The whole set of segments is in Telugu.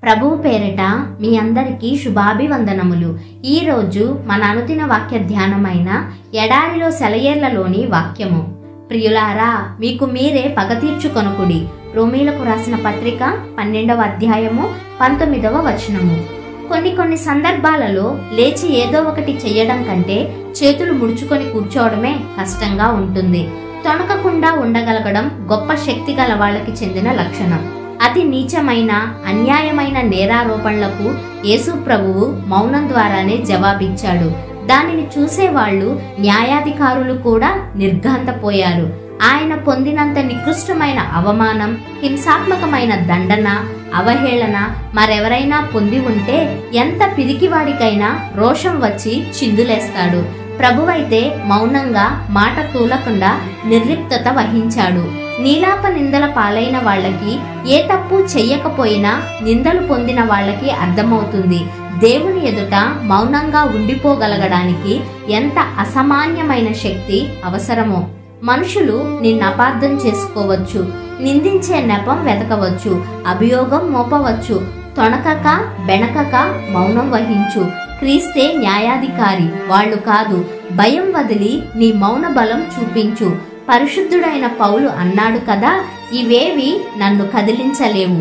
ప్రభువు పేరిట మీ అందరికీ శుభాభివందనములు. ఈ రోజు మన అనుదిన వాక్య ధ్యానమైన ఎడారిలో సెలయేర్లలోని వాక్యము. ప్రియులారా, మీకు మీరే పగ తీర్చుకొనుకుడి. రోమీలకు రాసిన పత్రిక 12వ అధ్యాయము 19వ వచనము. కొన్ని సందర్భాలలో లేచి ఏదో ఒకటి చెయ్యడం కంటే చేతులు ముడుచుకొని కూర్చోవడమే కష్టంగా ఉంటుంది. తొణకకుండా ఉండగలగడం గొప్ప శక్తి గల వాళ్ళకి చెందిన లక్షణం. అతి నీచమైన అన్యాయమైన నేరారోపణలకు యేసు ప్రభువు మౌనం ద్వారానే జవాబిచ్చాడు. దానిని చూసేవాళ్లు న్యాయాధికారులు కూడా నిర్ఘాంతపోయారు. ఆయన పొందినంత నికృష్టమైన అవమానం, హింసాత్మకమైన దండన, అవహేళన మరెవరైనా పొంది ఉంటే ఎంత పిరికివాడికైనా రోషం వచ్చి చిందులేస్తాడు. ప్రభువైతే మౌనంగా మాట తూలకుండా నిర్లిప్తత వహించాడు. నీలాప నిందల పాలైన వాళ్ళకి, ఏ తప్పు చెయ్యకపోయినా నిందలు పొందిన వాళ్ళకి అర్థమవుతుంది దేవుని ఎదుట మౌనంగా ఉండిపోగలగడానికి ఎంత అసామాన్యమైన శక్తి అవసరమో. మనుషులు నిన్ను అపార్థం చేసుకోవచ్చు, నిందించే నెపం వెతకవచ్చు, అభియోగం మోపవచ్చు. తొణకక బెణకక మౌనం వహించు. క్రీస్తే న్యాయాధికారి, వాళ్ళు కాదు. భయం వదిలి నీ మౌన బలం చూపించు. పరిశుద్ధుడైన పౌలు అన్నాడు కదా, ఇవేవి నన్ను కదిలించలేవు,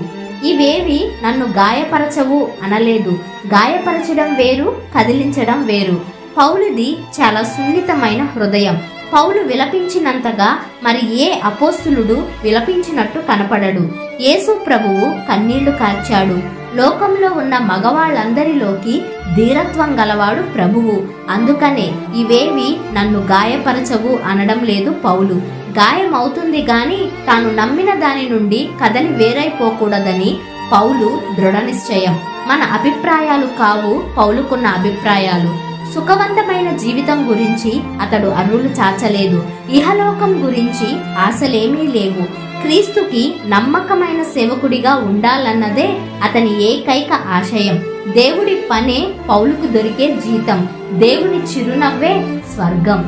ఇవేవి నన్ను గాయపరచవు అనలేదు. గాయపరచడం వేరు, కదిలించడం వేరు. పౌలుది చాలా సున్నితమైన హృదయం. పౌలు విలపించినంతగా మరి ఏ అపోస్తులుడు విలపించినట్టు కనపడడు. యేసు ప్రభువు కన్నీళ్లు కార్చాడు. లోకంలో ఉన్న మగవాళ్ళందరిలోకి ధీరత్వం గలవాడు ప్రభువు. అందుకనే ఇవేవి నన్ను గాయపరచవు అనడం లేదు పౌలు. గాయమవుతుంది గాని తాను నమ్మిన దాని నుండి కదలి వేరైపోకూడదని పౌలు దృఢ నిశ్చయం. మన అభిప్రాయాలు కావు పౌలుకున్న అభిప్రాయాలు. సుఖవంతమైన జీవితం గురించి అతడు అర్రులు చాచలేదు. ఇహలోకం గురించి ఆశలేమీ లేవు. క్రీస్తుకి నమ్మకమైన సేవకుడిగా ఉండాలన్నదే అతని ఏకైక ఆశయం. దేవుడి పనే పౌలుకు దొరికే జీతం. దేవుని చిరునవ్వే స్వర్గం.